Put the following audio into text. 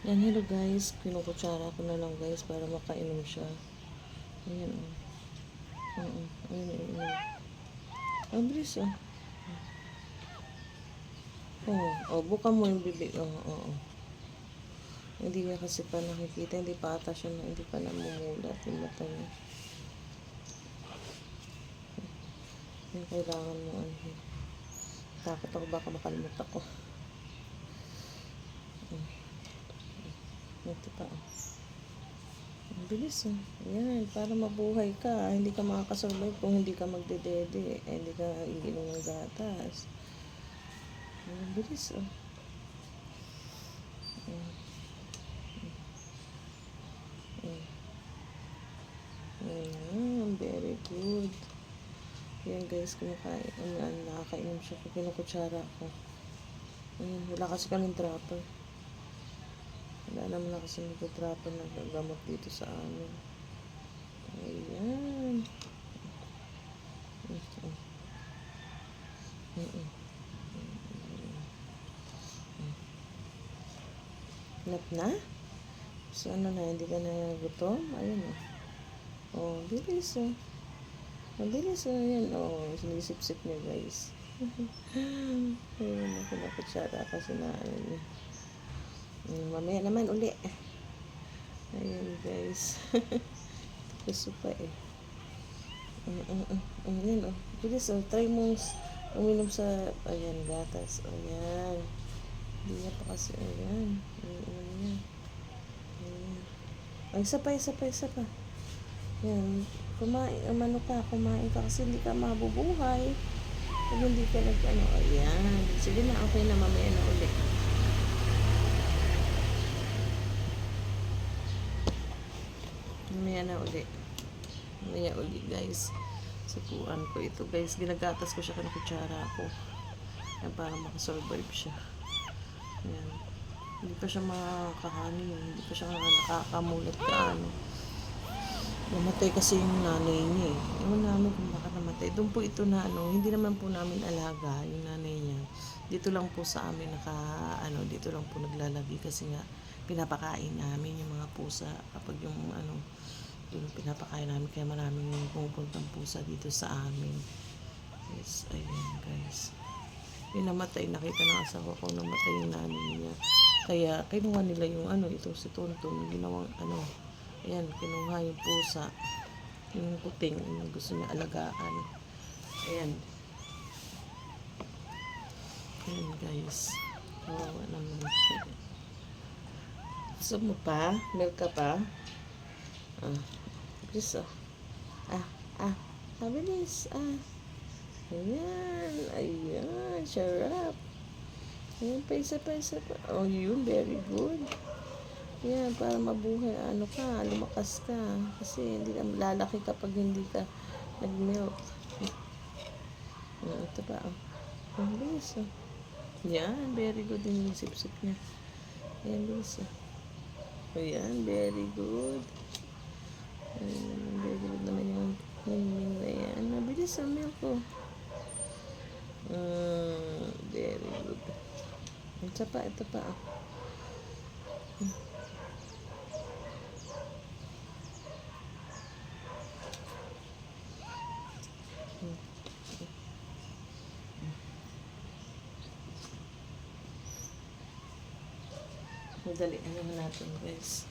Yan, hello guys. Kinukutsara ko na lang guys para makainom siya. Ayan o. Ayan, ayan. Ang bilis o. Buka mo yung bibig. Hindi niya kasi pa nakikita. Hindi pa ata siya na, hindi pa namumulat yung mata niya. Yung kailangan mo ano. Takot ako baka makalimut ako. Ito pa. Ang bilis Yan, para mabuhay ka. Hindi ka makakasurvive kung hindi ka magdedede. Hindi ka iinom ng gatas. Ang bilis very good. Yan guys, kumakain. Nakakainom siya kung kinukutsara ako. Ayan, wala kasi kaming dropper. Wala naman na kasi nagtatrapan na gamot dito sa amin. Ayan. Nap na? So ano na, hindi ka na gutom? Ayun bilis Mabilis yan. Sinisip-sip niya guys. Ayun, nakutsara kasi na ayun. Mamaya naman uli. Ayan guys. Gusto pa Ayan bilis try mo uminom sa ayan gatas. Ayan. Hindi niya pa kasi ayan. Ayan. Ay, isa pa. Yan. Kumain ka kasi hindi ka mabubuhay. Pag hindi ka ayan. Sige na, okay na, mamaya na uli. Mamaya uli guys. Supuan ko ito guys. Ginagatas ko siya ng kutsara ko. Yan, para makasurvive siya. Yan. Hindi pa siya makakahanin. Hindi pa siya nakakamulat ka Namatay kasi yung nanay niya Ewan namin kung baka namatay. Doon po ito na hindi naman po namin alaga yung nanay niya. Dito lang po sa amin dito lang po naglalagi kasi nga pinapakain namin yung mga pusa kapag yung yung pinapakain namin kaya maraming pumupuntang pusa dito sa amin. Yes, ayun guys. Namatay, nakita ng asawa ko namatay yung nanay niya. Kaya kinuha nila yung ito si Tonton, ginawang ayan, kinuha yung pusa, yung kuting, yung gusto niya alagaan. Ayan guys. Kawawa naman siya. Gusto mo pa? Milk ka pa? Bilis mabilis ayan, sarap. Ayan, isa pa. Yun, very good. Yan, para mabuhay, lumakas ka. Kasi hindi ka lalaki kapag hindi ka nag-milk. Ito pa, ang bilis, Yan, very good din yung sip-sip niya. Ayan, bilis, Ayan, very good. Ayan, very good naman yung hingming na yan. Mabilis ang milk ko. Very good. Ito pa. Madali natin guys.